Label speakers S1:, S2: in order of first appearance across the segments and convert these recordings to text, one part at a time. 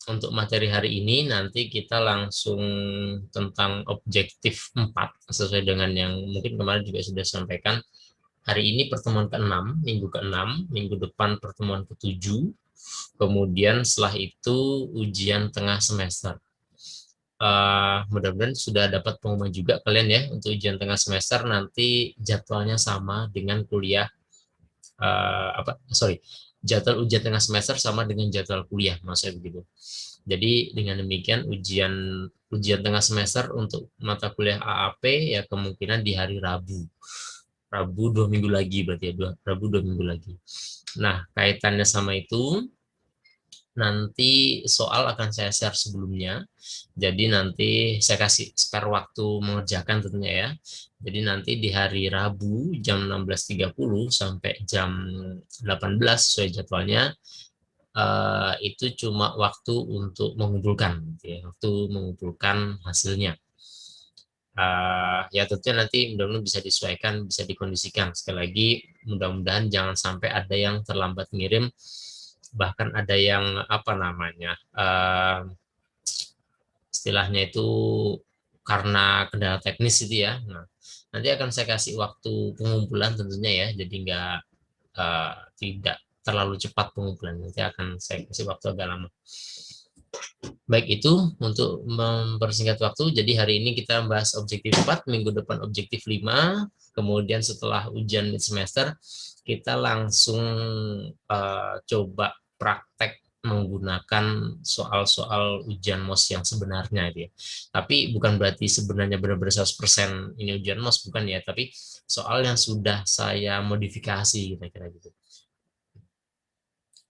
S1: untuk materi hari ini nanti kita langsung tentang objektif 4 sesuai dengan yang mungkin kemarin juga sudah sampaikan. Hari ini pertemuan ke-6, minggu ke-6, minggu depan pertemuan ke-7, kemudian setelah itu ujian tengah semester. Mudah-mudahan sudah dapat pengumuman juga kalian ya untuk ujian tengah semester nanti jadwalnya sama dengan kuliah jadwal ujian tengah semester sama dengan jadwal kuliah maksudnya begitu. Jadi dengan demikian ujian ujian tengah semester untuk mata kuliah AAP ya kemungkinan di hari Rabu. Rabu 2 minggu lagi berarti ya, Rabu 2 minggu lagi. Nah, kaitannya sama itu, nanti soal akan saya share sebelumnya. Jadi nanti saya kasih spare waktu mengerjakan tentunya ya. Jadi nanti di hari Rabu jam 16.30 sampai jam 18 sesuai jadwalnya, itu cuma waktu untuk mengumpulkan, gitu ya, waktu mengumpulkan hasilnya. Ya tentunya nanti mudah-mudahan bisa disesuaikan, bisa dikondisikan. Sekali lagi, mudah-mudahan jangan sampai ada yang terlambat ngirim, bahkan ada yang apa namanya, istilahnya itu karena kendala teknis itu ya. Nah, nanti akan saya kasih waktu pengumpulan tentunya ya, jadi tidak terlalu cepat pengumpulan. Nanti akan saya kasih waktu agak lama. Baik itu untuk mempersingkat waktu. Jadi hari ini kita bahas objektif 4, minggu depan objektif 5. Kemudian setelah ujian mid semester, kita langsung coba praktek menggunakan soal-soal ujian MOS yang sebenarnya itu ya. Tapi bukan berarti sebenarnya benar-benar 100% ini ujian MOS, bukan ya, tapi soal yang sudah saya modifikasi kira-kira gitu.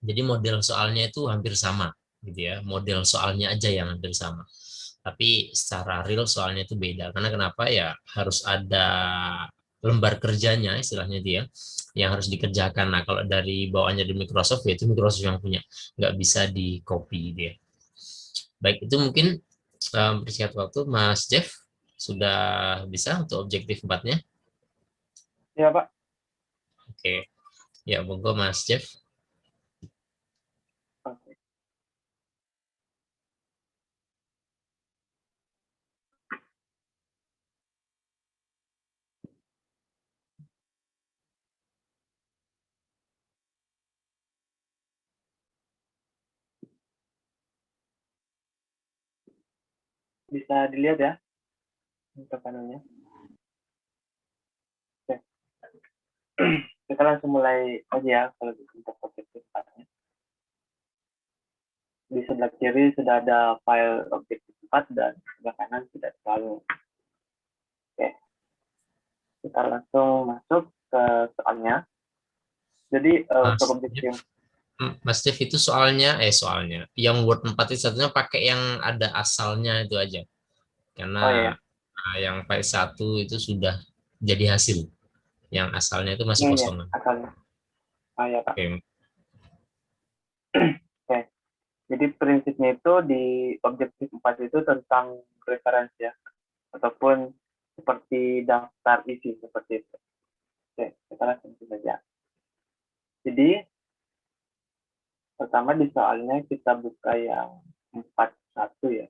S1: Jadi model soalnya itu hampir sama gitu ya. Model soalnya aja yang hampir sama. Tapi secara real soalnya itu beda. Karena kenapa ya harus ada lembar kerjanya istilahnya dia yang harus dikerjakan. Nah, kalau dari bawaannya di Microsoft ya itu Microsoft yang punya, nggak bisa di copy dia. Baik, itu mungkin persingkat waktu Mas Jeff sudah bisa untuk objektif 4-nya.
S2: Ya, Pak.
S1: Oke. Ya, monggo Mas Jeff.
S2: Oke. Bisa dilihat ya untuk panunya. Oke. Kita langsung mulai aja ya kalau gitu untuk objektif 4-nya. Di sebelah kiri sudah ada file objektif 4 dan sebelah kanan sudah selalu. Oke, kita langsung masuk ke soalnya. Jadi
S1: Mas
S2: untuk
S1: Jeff.
S2: objektif.
S1: Mas Dev itu soalnya yang Word 4 itu satunya pakai yang ada asalnya itu aja.
S2: Oh
S1: Karena
S2: ya,
S1: yang file 1 itu sudah jadi hasil. Yang asalnya itu masih
S2: ini ya
S1: kosongan.
S2: asalnya. Oh ya, Pak.
S1: Oke.
S2: Oke, jadi prinsipnya itu di objektif 4 itu tentang referensi ya, ataupun seperti daftar isi seperti itu. Oke, kita langsung saja. Jadi pertama di soalnya kita buka yang 41 ya.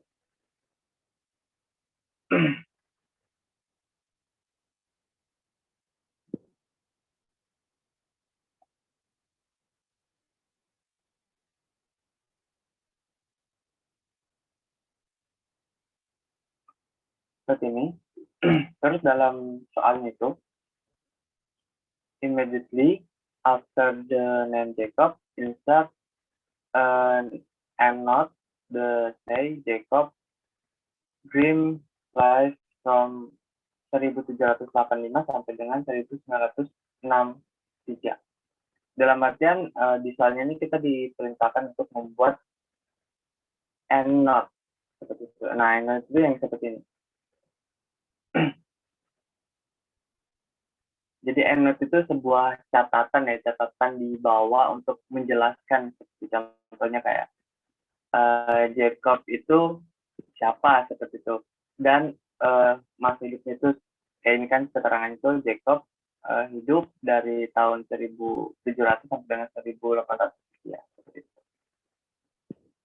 S2: Seperti ini. Terus dalam soalnya itu, immediately after the name Jacob, insert and not the say Jacob dream life from 1785 sampai dengan 1963. Dalam artian di soalnya ini kita diperintahkan untuk membuat and not seperti itu. Nah, and not itu yang seperti ini. Jadi EndNote itu sebuah catatan ya, catatan di bawah untuk menjelaskan seperti contohnya kayak Jacob itu siapa seperti itu dan masa hidupnya itu kayak ini kan keterangan itu Jacob hidup dari tahun 1700 sampai dengan 1800 ya seperti itu.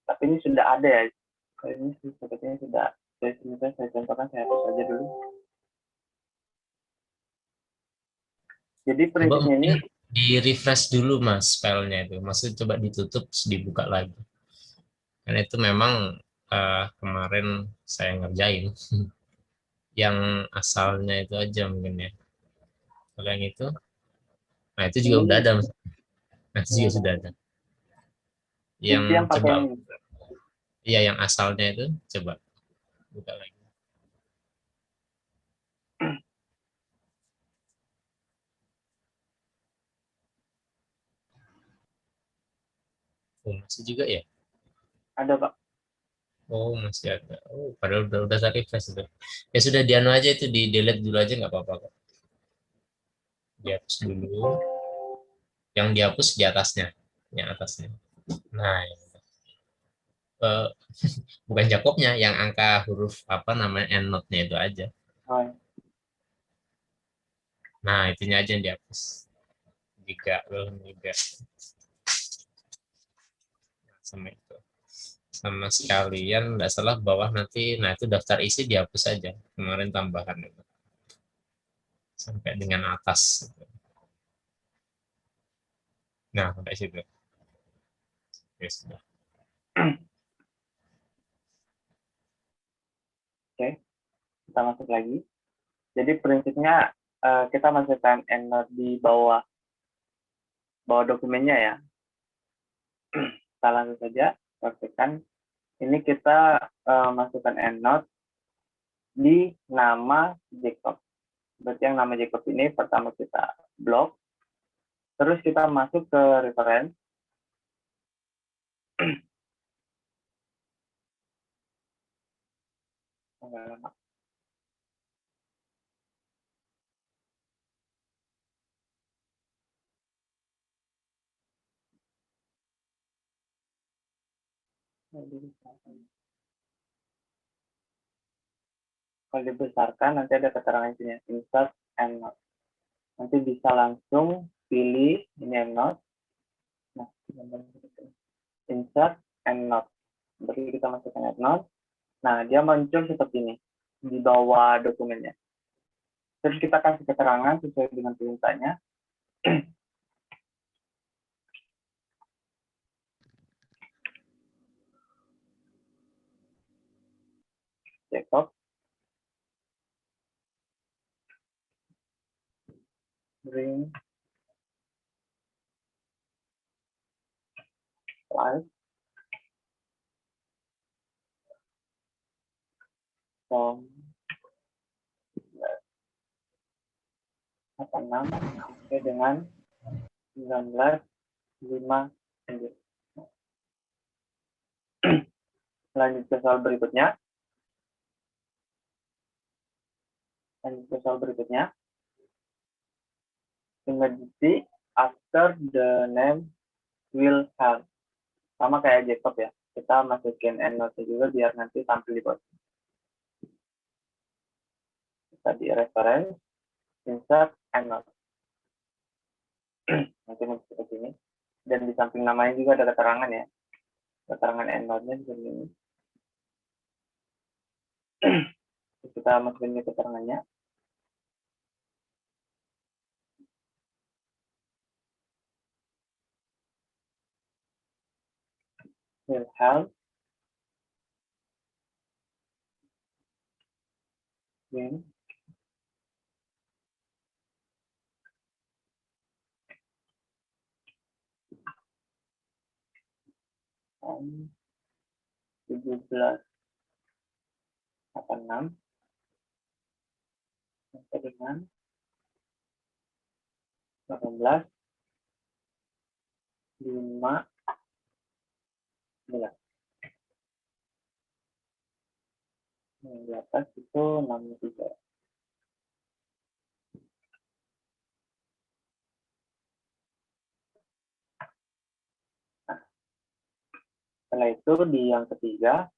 S2: Tapi ini sudah ada ya. Kalau ini sepertinya sudah. Jadi misalnya saya contohkan, saya hapus saja dulu. Jadi
S1: Coba
S2: prinsipnya ini
S1: mungkin di refresh dulu mas filenya itu, maksudnya coba ditutup terus dibuka lagi. Karena itu memang kemarin saya ngerjain yang asalnya itu aja mungkin ya. Kalau yang itu, nah itu juga udah
S2: ini
S1: ada, Mas. Nah, itu juga sudah ada. Yang
S2: itu yang pakai
S1: coba,
S2: ini.
S1: iya yang asalnya itu coba buka lagi. Oh, masih juga ya?
S2: Ada Pak.
S1: Oh, masih ada. Oh, padahal udah saya refresh itu. Ya sudah, dianu aja itu, di delete dulu aja nggak apa-apa kok. Dihapus dulu. Yang dihapus di atasnya, yang atasnya. Nah, eh, bukan Jacobnya, yang angka huruf apa namanya endnote-nya itu aja.
S2: Oh, ya.
S1: Nah, itunya aja yang dihapus. Jika belum juga sama itu. Sama sekalian nggak salah bawah nanti, nah itu daftar isi dihapus aja. Kemarin tambahan itu. Sampai dengan atas. Nah, sampai situ. Ya sudah.
S2: Oke, kita masuk lagi. Jadi prinsipnya kita masukkan endnote di bawah bawah dokumennya ya. Kita langsung saja praktekkan. Ini kita masukkan endnote di nama Jacob. Berarti yang nama Jacob ini pertama kita blok, terus kita masuk ke reference. Kalau dibesarkan nanti ada keterangan sini, insert endnote. Nanti bisa langsung pilih ini endnote. Nah, insert endnote. Berarti kita masukkan endnote. Nah, dia muncul seperti ini di bawah dokumennya. Terus kita kasih keterangan sesuai dengan perintahnya. Jacob, bring live from 86 sampai dengan 19.5. Lanjut ke soal berikutnya. Immediately after the name will have. Sama kayak Jacob ya. Kita masukin endnote juga biar nanti tampil di bawah. Kita di reference, insert endnote. Nanti muncul seperti ini. Dan di samping namanya juga ada keterangan ya. Keterangan endnote-nya seperti ini. Kita masukin ke keterangannya. Will help when on 17.86 sampai dengan 18.5. Yang di atas itu 63. Nah, setelah itu di yang ketiga,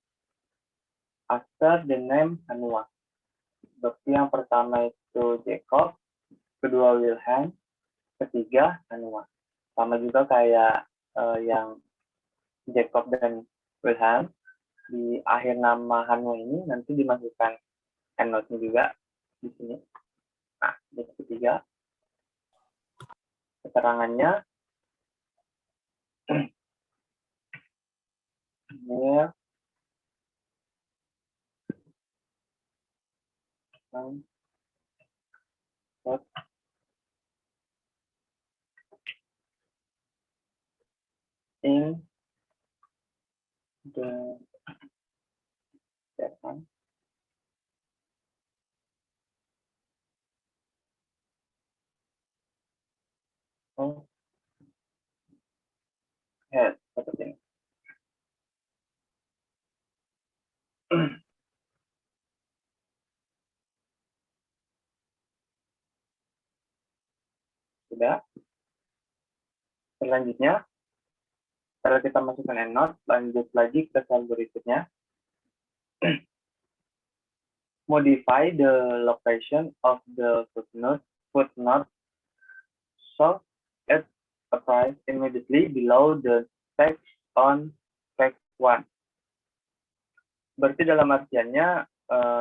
S2: after the name Hanua. Berarti yang pertama itu Jacob, kedua Wilhelm, ketiga Hanua. Sama juga kayak yang Jacob dan Wilhelm. Di akhir nama Hanua ini nanti dimasukkan endnote-nya juga di sini. Nah, yang ketiga, keterangannya ini in the second of head seperti ini. Sudah. Selanjutnya, setelah kita masukkan endnote, lanjut lagi ke sel berikutnya. Modify the location of the footnote so it appears immediately below the text on fact 1. Berarti dalam artiannya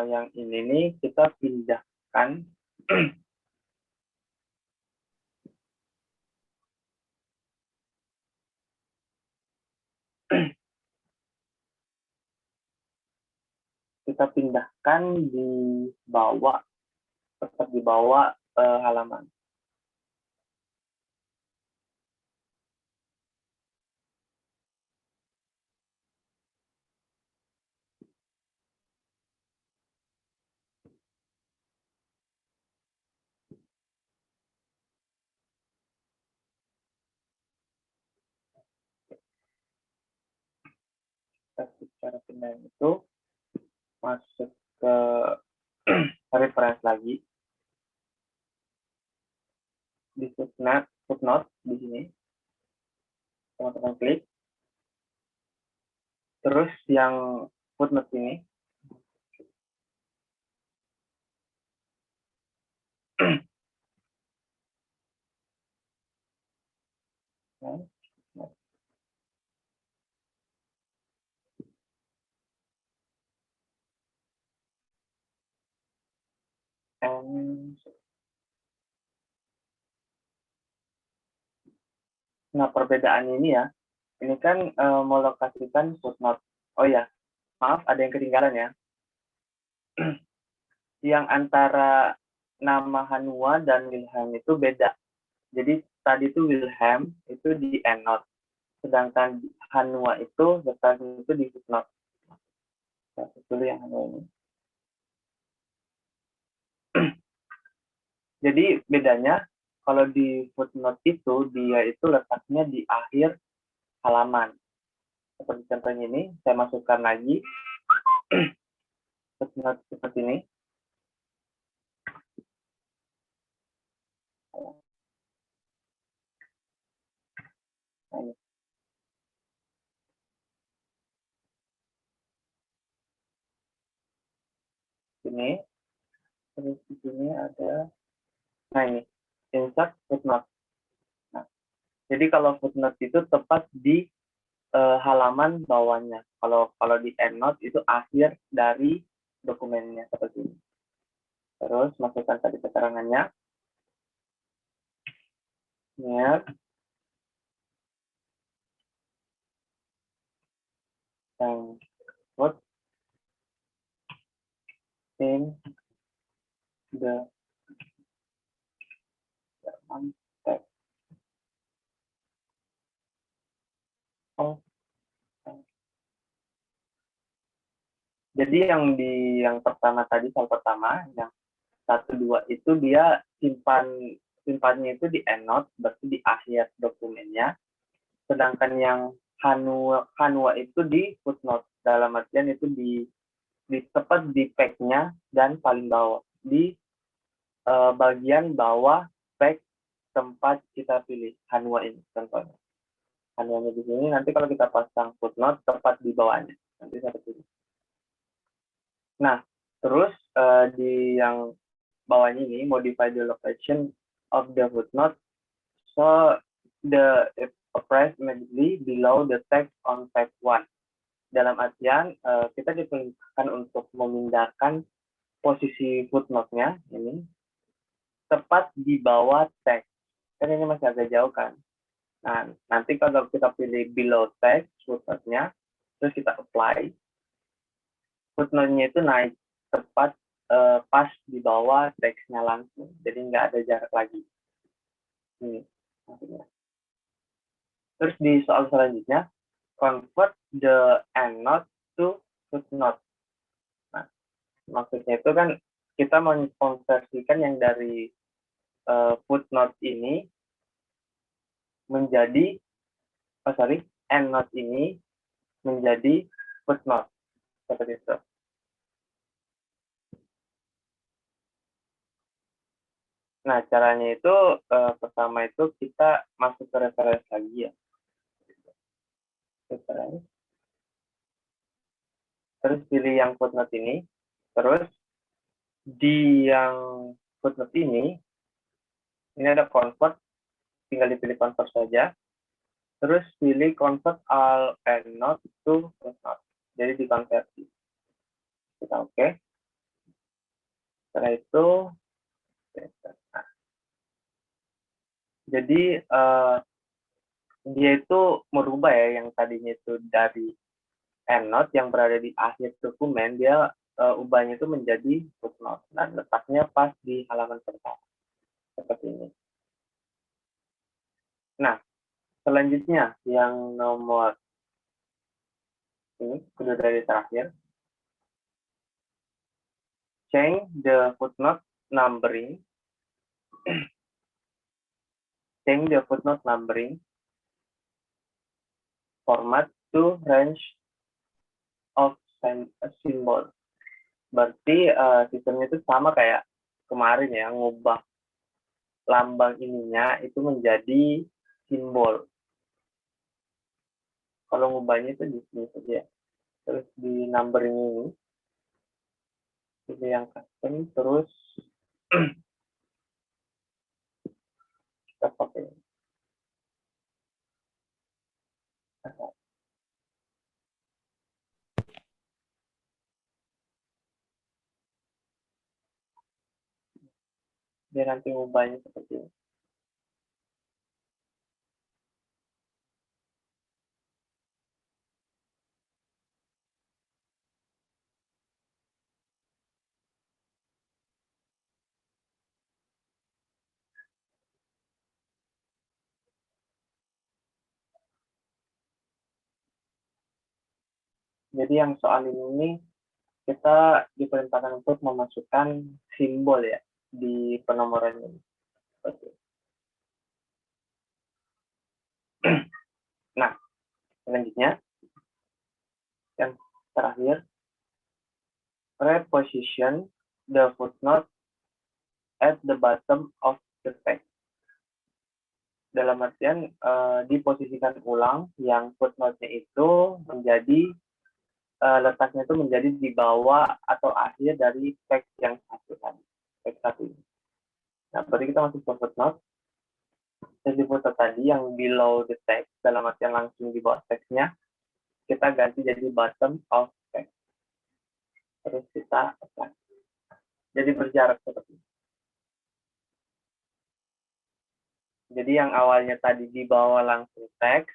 S2: yang ini nih kita pindahkan di bawah, tetap di bawah halaman. Cara pindah itu masuk ke reference lagi di footnote di sini, teman-teman klik, terus yang footnote ini nah perbedaan ini ya, ini kan melokasikan footnote. Oh ya, maaf ada yang ketinggalan ya. Yang antara nama Hanua dan Wilhelm itu beda. Jadi tadi itu Wilhelm itu di endnote, sedangkan Hanua itu letaknya itu di footnote. Dulu yang Hanua ini. Jadi bedanya kalau di footnote itu dia itu letaknya di akhir halaman. Seperti contohnya ini, saya masukkan lagi footnote seperti ini. Nah, ini, terus di sini ada, nah ini, insert footnote. Nah, jadi kalau footnote itu tepat di halaman bawahnya. Kalau di endnote itu akhir dari dokumennya seperti ini. Terus masukkan tadi keterangannya. Ingat, yang put in the German text of. Jadi yang pertama tadi, soal pertama, yang 1, 2 itu dia simpannya itu di endnote, berarti di akhir dokumennya. Sedangkan yang Hanua itu di footnote, dalam artian itu di tepat di page-nya dan paling bawah, di bagian bawah page tempat kita pilih Hanua ini contohnya. Hanuanya di sini, nanti kalau kita pasang footnote tepat di bawahnya, nanti seperti ini. Nah, terus di yang bawahnya ini, modify the location of the footnote so the appears immediately below the text on page 1. dalam artian kita diperintahkan untuk memindahkan posisi footnote-nya ini tepat di bawah teks. Kan ini masih agak jauh kan. Nah, nanti kalau kita pilih below text footnote-nya, terus kita apply, footnote-nya itu naik tepat pas di bawah teksnya langsung. Jadi nggak ada jarak lagi. Ini maksudnya. Terus di soal selanjutnya, convert the endnote to footnote. Nah, maksudnya itu kan kita mengkonversikan yang dari footnote ini menjadi, endnote ini menjadi footnote. Seperti itu. Nah, caranya itu pertama itu kita masuk ke referensi lagi ya. Referensi. Terus pilih yang footnote ini. Terus di yang footnote ini ada convert, tinggal dipilih convert saja. Terus pilih convert all endnote to footnote. Jadi dikonversi. Kita oke. Setelah itu, nah, jadi dia itu merubah ya yang tadinya itu dari endnote yang berada di akhir dokumen, dia ubahnya itu menjadi footnote dan letaknya pas di halaman pertama seperti ini. Nah, selanjutnya yang nomor ini sudah dari terakhir, change the footnote numbering, change the footnote numbering format to range of symbol. Berarti sistemnya itu sama kayak kemarin ya, ngubah lambang ininya itu menjadi simbol. Kalau ngubahnya itu di sini saja. Terus di numbering ini, pilih yang custom, terus kita pakai. Dia nanti ngubahnya seperti ini. Jadi yang soal ini kita diperintahkan untuk memasukkan simbol ya di penomoran ini. Nah, selanjutnya yang terakhir, reposition the footnote at the bottom of the text. Dalam artian diposisikan ulang yang footnote-nya itu menjadi letaknya itu menjadi di bawah atau akhir dari teks yang satu tadi, teks satu ini. Nah, berarti kita masuk ke footnote. Jadi footnote tadi yang below the text, dalam artian langsung di bawah teksnya, kita ganti jadi bottom of text. Terus kita apply. Jadi berjarak seperti ini. Jadi yang awalnya tadi di bawah langsung teks,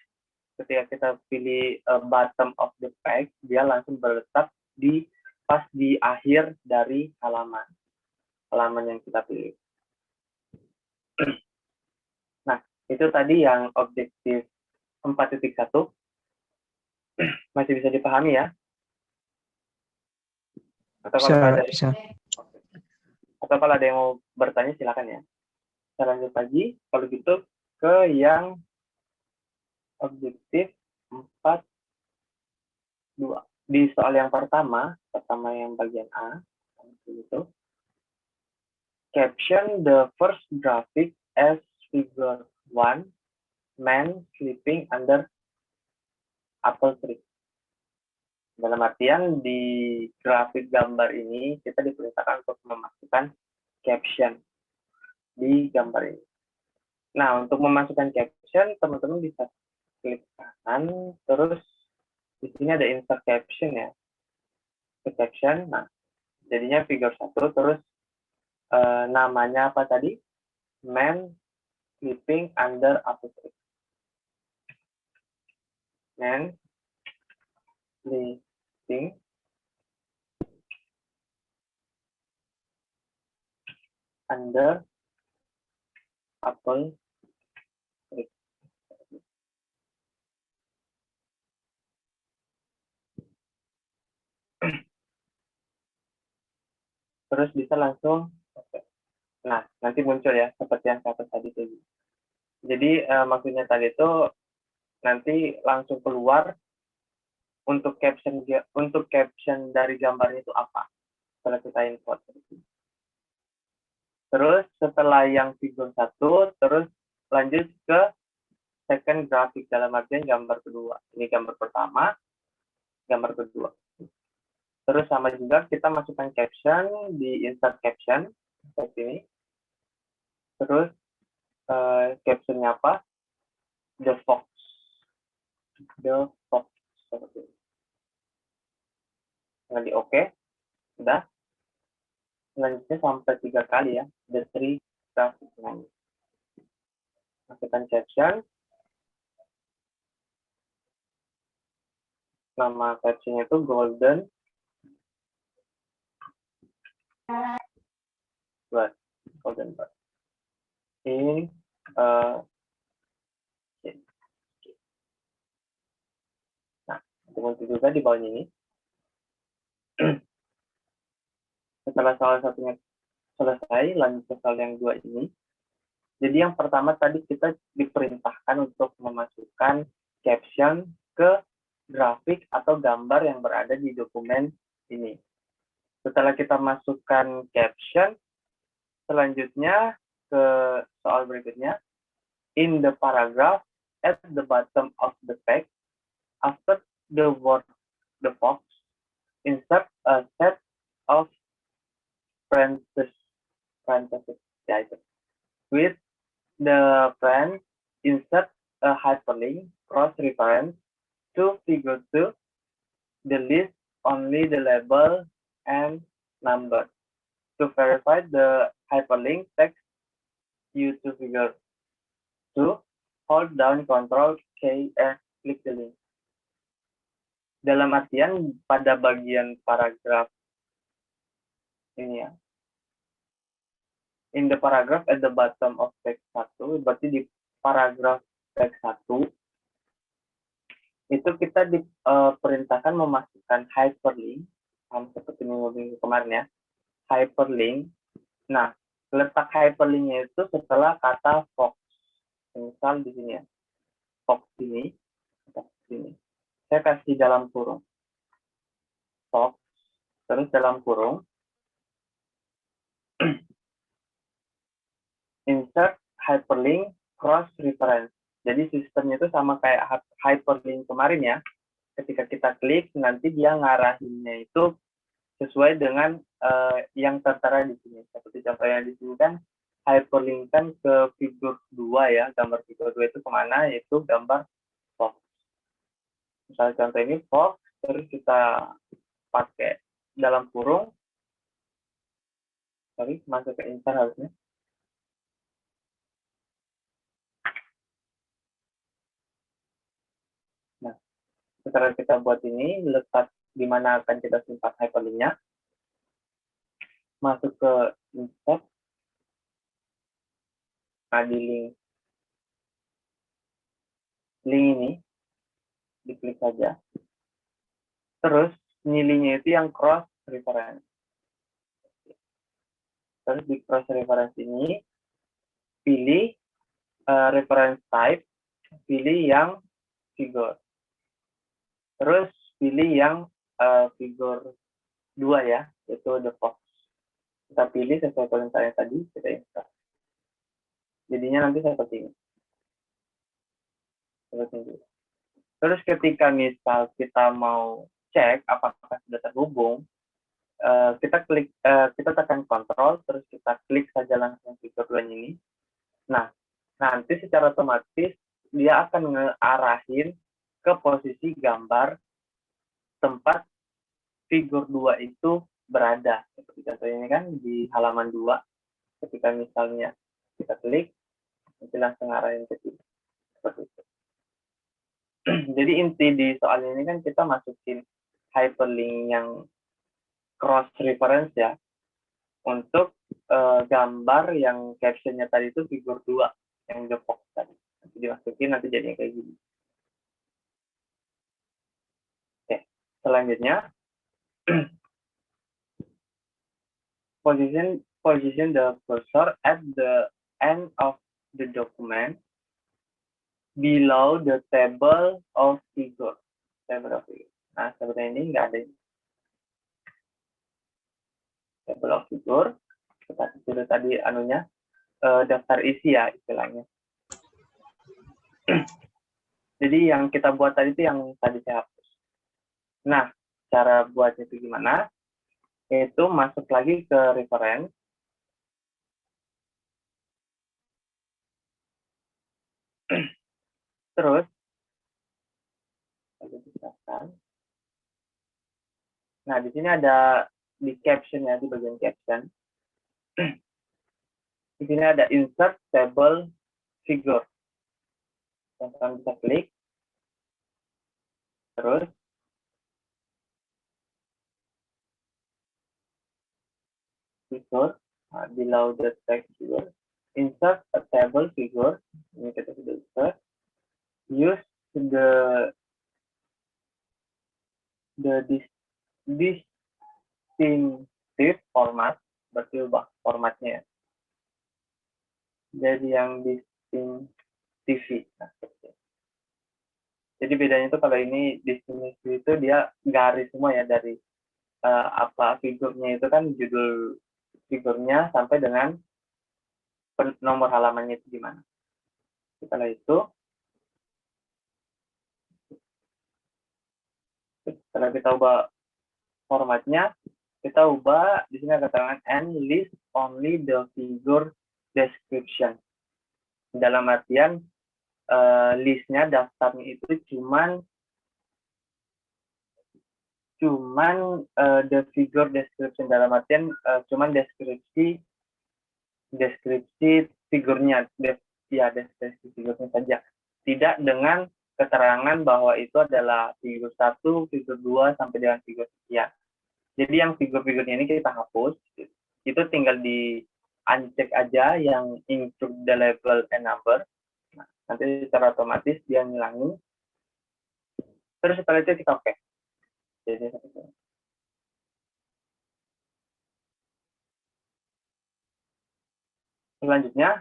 S2: ketika kita pilih bottom of the text, dia langsung berletak di pas di akhir dari halaman yang kita pilih. Nah, itu tadi yang objektif 4.1. Masih bisa dipahami ya? Atau kalau ada yang mau bertanya silakan ya. Kita lanjut lagi, kalau gitu ke yang objektif 4.2. Di soal yang pertama yang bagian A, gitu. Caption the first graphic as figure 1, man sleeping under apple tree. Dalam artian di grafik gambar ini kita diperintahkan untuk memasukkan caption di gambar ini. Nah, untuk memasukkan caption, teman-teman bisa klik kanan, terus di sini ada insert caption ya, caption. Nah, jadinya figure 1, terus namanya apa tadi? Man sleeping under apple tree. Man sleeping under apple tree. Terus bisa langsung, nah nanti muncul ya seperti yang kata tadi. Jadi maksudnya tadi itu nanti langsung keluar untuk caption dari gambarnya itu apa setelah kita import. Terus setelah yang figur 1, terus lanjut ke second graphic, dalam artian gambar kedua. Ini gambar pertama, gambar kedua. Terus sama juga kita masukkan caption di insert caption seperti ini. Terus captionnya apa? The fox. The fox. Seperti ini. Nah, di oke. Sudah. Selanjutnya sampai 3 kali ya. The three graphic line. Masukkan caption. Nama captionnya itu golden bird. Golden bird. Ini nah, kemudian juga di bawah ini. Setelah soal satunya selesai, lanjut ke soal yang 2 ini. Jadi yang pertama tadi kita diperintahkan untuk memasukkan caption ke grafik atau gambar yang berada di dokumen ini. Setelah kita masukkan caption, selanjutnya ke soal berikutnya. In the paragraph at the bottom of the text, after the word the fox, insert a set of parentheses with the friend, insert a hyperlink cross-reference to figure 2, the list only the label and number. To verify the hyperlink text you to figure 2, hold down Ctrl K and click the link. Dalam artian pada bagian paragraf ini ya. In the paragraph at the bottom of text 1, berarti di paragraf teks 1, itu kita diperintahkan memasukkan hyperlink, seperti minggu kemarin ya, hyperlink. Nah, letak hyperlinknya itu setelah kata fox. Misal di sini ya, fox ini, saya kasih dalam kurung, fox, terus dalam kurung, insert hyperlink cross reference. Jadi sistemnya itu sama kayak hyperlink kemarin ya. Ketika kita klik, nanti dia ngarahinnya itu sesuai dengan yang tertera di sini. Seperti contohnya di sini kan hyperlink kan ke figur 2 ya. Gambar figur 2 itu kemana? Yaitu gambar fox. Misalnya contoh ini fox, terus kita pakai dalam kurung. Sorry, masuk ke insert harusnya. Nah, setelah kita buat ini, letak di mana akan kita simpan hyperlinknya. Masuk ke insert. Nah, di link ini, diklik saja. Terus, nilainya itu yang cross reference. Terus di cross reference ini, pilih reference type, pilih yang figure. Terus pilih yang figur 2 ya, yaitu the fox. Kita pilih sesuai perintahnya tadi, kita insert. Jadinya nanti seperti ini. Terus ketika misal kita mau cek apakah sudah terhubung, kita tekan kontrol, terus kita klik saja langsung fitur 2 ini. Nah, nanti secara otomatis dia akan ngarahin ke posisi gambar tempat figur 2 itu berada. Seperti contohnya ini kan di halaman 2, ketika misalnya kita klik, nanti langsung arahin ke sini. Seperti itu. Jadi inti di soal ini kan kita masukin hyperlink yang cross reference ya, untuk gambar yang captionnya tadi itu figur 2 yang the box tadi. Nanti dimasukin, nanti jadinya kayak gini. Oke, selanjutnya position the cursor at the end of the document below the table of figure. Nah, seperti ini nggak ada table of figure. Sudah tadi anunya daftar isi ya istilahnya. Jadi yang kita buat tadi itu yang tadi saya hapus. Nah, cara buatnya itu gimana? Yaitu masuk lagi ke reference. Terus, nah di sini ada di caption ya, di bagian caption. Di sini ada insert table figure. Teman-teman bisa klik. Terus, figure, below the text figure, insert a table figure. Ini kita sudah insert. Use the distinctive format, berarti ubah formatnya ya. Jadi yang distinctive. Nah, jadi bedanya itu kalau ini distinctive itu dia garis semua ya, dari apa figurnya itu kan judul figurnya sampai dengan nomor halamannya itu gimana. Setelah kita ubah formatnya, kita ubah di sini ada katakan and list only the figure description. Dalam artian listnya, daftarnya itu cuman the figure description, dalam artian cuman deskripsi figurnya, deskripsi figurnya saja, tidak dengan keterangan bahwa itu adalah figur 1, figur 2 sampai dengan figur sekian. Jadi yang figur-figurnya ini kita hapus, itu tinggal di uncheck aja yang include the label and number. Nah, nanti secara otomatis dia ngilangin. Terus setelah itu kita oke. Jadi selanjutnya,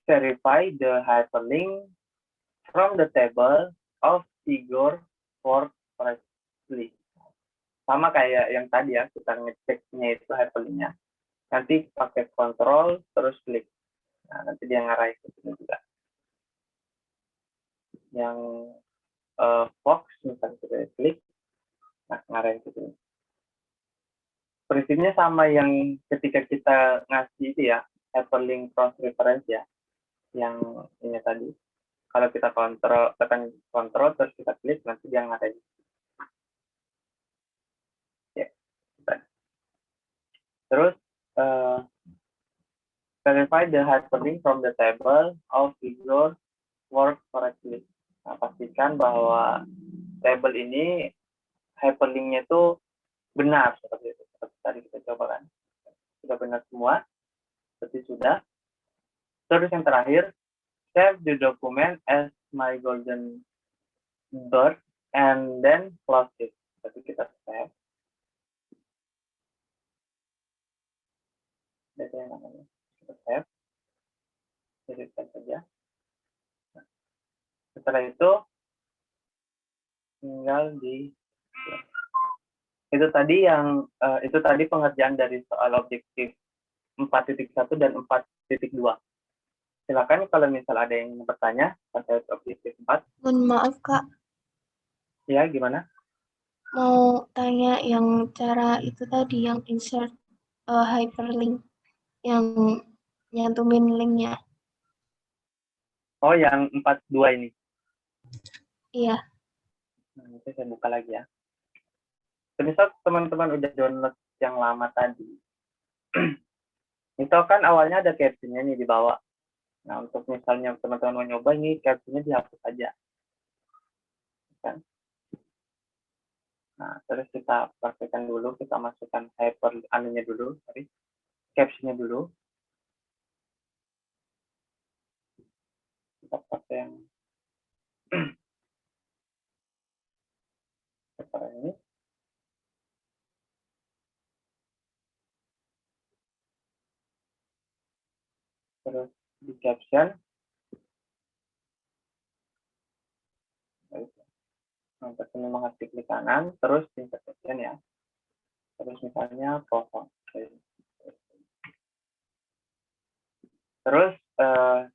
S2: verify the hyperlink from the table of figure correctly. Sama kayak yang tadi ya, kita ngeceknya itu hyperlinknya. Nanti pakai kontrol terus klik. Nah, nanti dia ngarahin ke sini juga. Yang Fox misalnya kita klik, nah ngarahin ke sini. Prinsipnya sama yang ketika kita ngasih itu ya, hyperlink cross reference ya, yang ini tadi. Kalau kita tekan kontrol terus kita klik, nanti dia ngarahin. Ya. Terus verify the hyperlink from the table of figure work correctly. Nah, pastikan bahwa table ini hyperlinknya itu benar seperti itu. Seperti tadi kita coba kan. Sudah benar semua. Seperti sudah. Terus yang terakhir, save the document as my golden bird and then close it. Jadi kita save. Data yang namanya. Kita save. Jadi save saja. Nah, setelah itu tinggal di itu tadi pengerjaan dari soal objektif 4.1 dan 4.2. Silakan kalau misal ada yang bertanya terkait objektif 4.
S3: Mohon maaf Kak,
S2: Ya, gimana?
S3: mau tanya yang cara itu tadi yang insert hyperlink, yang nyantumin linknya.
S2: Oh, yang 4.2 ini.
S3: Iya.
S2: Nah, nanti saya buka lagi ya. misal teman-teman udah download yang lama tadi, itu kan awalnya ada captionnya nih di bawah. Nah, untuk misalnya teman-teman mau nyoba, ini captionnya dihapus aja. Kan? Nah, terus kita praktekkan dulu, kita masukkan hyper anunya dulu, sorry, captionnya dulu. Kita pakai yang seperti ini. Terus di caption, nah, ini menghati klik kanan, terus di caption ya. Terus misalnya pohon. Terus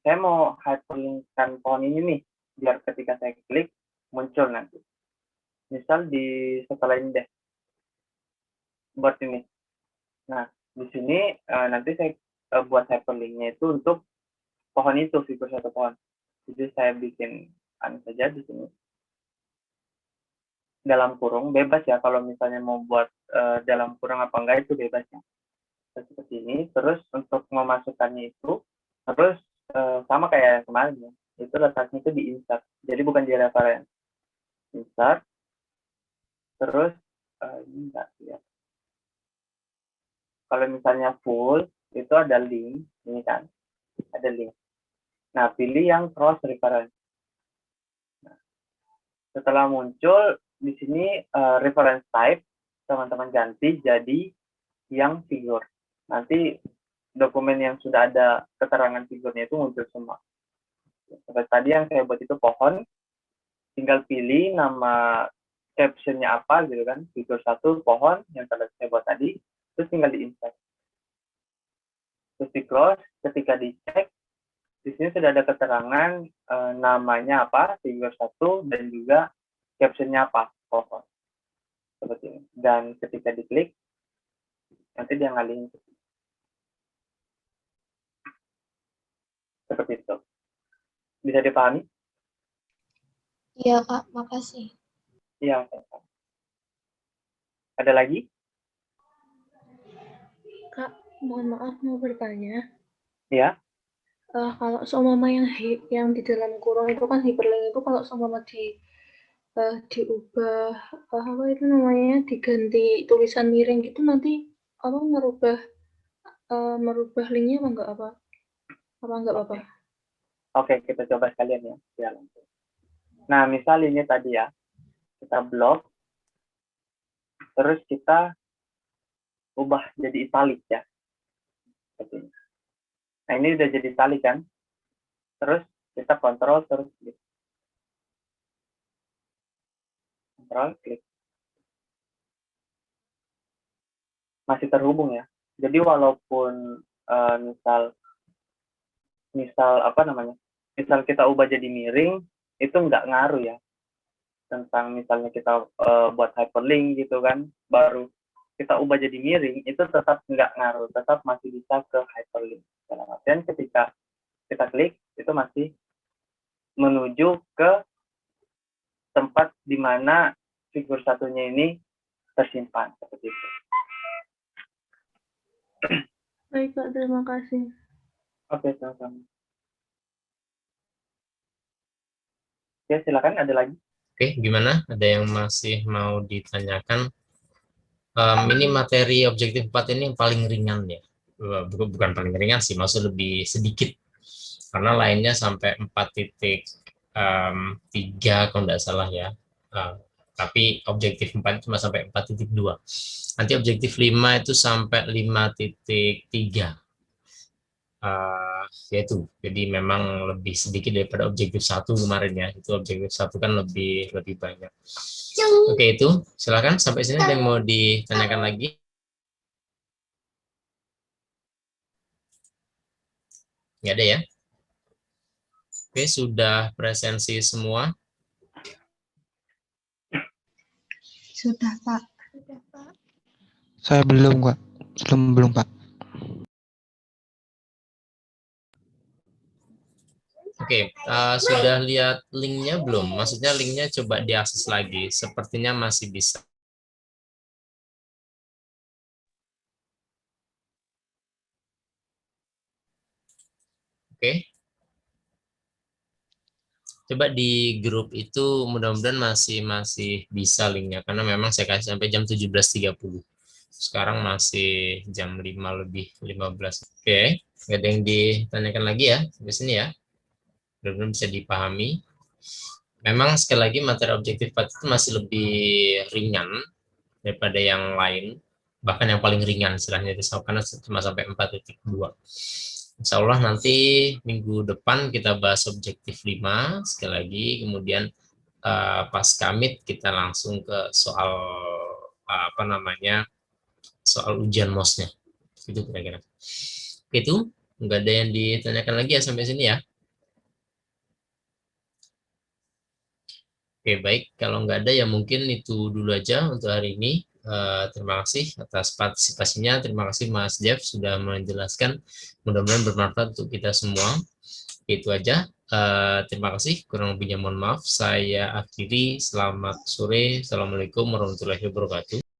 S2: saya mau hyperlinkkan pohon ini nih, biar ketika saya klik muncul nanti. Misal di setelah ini deh, buat ini. Nah, di sini nanti saya buat hyperlinknya itu untuk pohon itu, figur satu pohon. Jadi saya bikin saja di sini. Dalam kurung, bebas ya kalau misalnya mau buat dalam kurung apa enggak itu bebas ya. Seperti ini. Terus untuk memasukkannya itu, terus sama kayak yang kemarin ya. Itu letaknya itu di insert. Jadi bukan di reference. Insert. Terus ini enggak ya. Kalau misalnya full, itu ada link. Ini kan, ada link. Nah, pilih yang cross reference. Nah, setelah muncul, di sini reference type, teman-teman ganti jadi yang figur. Nanti dokumen yang sudah ada keterangan figurnya itu muncul semua. Seperti tadi yang saya buat itu pohon, tinggal pilih nama captionnya apa gitu kan, figur satu pohon yang saya buat tadi, terus tinggal di-insert. Terus di-close, ketika dicek, di sini sudah ada keterangan namanya apa, figur satu, dan juga captionnya apa, pohon. Seperti ini. Dan ketika diklik, nanti dia ngalihin. Seperti itu. Bisa dipahami?
S3: Iya, Kak. Makasih.
S2: Iya. Ada lagi?
S4: Kak, mohon maaf mau bertanya.
S2: Iya.
S4: Kalau seumpama yang di dalam kurung itu kan hyperlink itu kalau seumpama diubah apa itu namanya diganti tulisan miring gitu nanti apa merubah linknya apa enggak apa-apa?
S2: Oke, kita coba sekalian ya. Nah, misal ini tadi ya, kita blok, terus kita ubah jadi italic ya. Seperti ini. Nah, ini udah jadi italic kan. Terus kita kontrol, terus klik. Kontrol, klik. Masih terhubung ya. Jadi walaupun misal apa namanya, misal kita ubah jadi miring, itu nggak ngaruh ya. Tentang misalnya kita buat hyperlink gitu kan, baru kita ubah jadi miring, itu tetap nggak ngaruh, tetap masih bisa ke hyperlink. Dalam artian ketika kita klik, itu masih menuju ke tempat di mana figur satunya ini tersimpan, seperti itu.
S4: Baik Kak, terima kasih.
S2: Oke, sama-sama. Ya, silakan, ada lagi.
S1: Oke, gimana? Ada yang masih mau ditanyakan? Ini materi objektif 4 ini yang paling ringan ya. Bukan paling ringan sih, maksud lebih sedikit. Karena lainnya sampai 4.3 kalau tidak salah ya. Tapi objektif 4 cuma sampai 4.2. Nanti objektif 5 itu sampai 5.3. Yaitu jadi memang lebih sedikit daripada objektif 1 kemarin ya. Itu objektif 1 kan lebih banyak. Oke, itu silakan sampai sini ada yang mau ditanyakan lagi. Nggak ada ya. Oke, sudah presensi semua.
S3: Sudah, Pak.
S5: Saya belum, Pak. Belum, Pak.
S1: Oke, sudah lihat linknya belum? Maksudnya linknya coba diakses lagi. Sepertinya masih bisa. Oke. Coba di grup itu mudah-mudahan masih bisa linknya, karena memang saya kasih sampai jam 17.30. Sekarang masih jam 5 lebih 15. Oke, nggak ada yang ditanyakan lagi ya sampai sini ya. Mudah-mudahan bisa dipahami. Memang sekali lagi materi objektif 4 itu masih lebih ringan daripada yang lain, bahkan yang paling ringan istilahnya itu, karena cuma sampai 4.2. Insya Allah nanti minggu depan kita bahas objektif 5 sekali lagi, kemudian pas kamit kita langsung ke soal soal ujian MOS-nya. Itu kira-kira. Itu nggak ada yang ditanyakan lagi ya sampai sini ya. Oke, baik. Kalau nggak ada ya mungkin itu dulu aja untuk hari ini. Terima kasih atas partisipasinya. Terima kasih Mas Jeff sudah menjelaskan. Mudah-mudahan bermanfaat untuk kita semua. Itu aja. Terima kasih. Kurang lebihnya mohon maaf. Saya akhiri. Selamat sore. Assalamualaikum warahmatullahi wabarakatuh.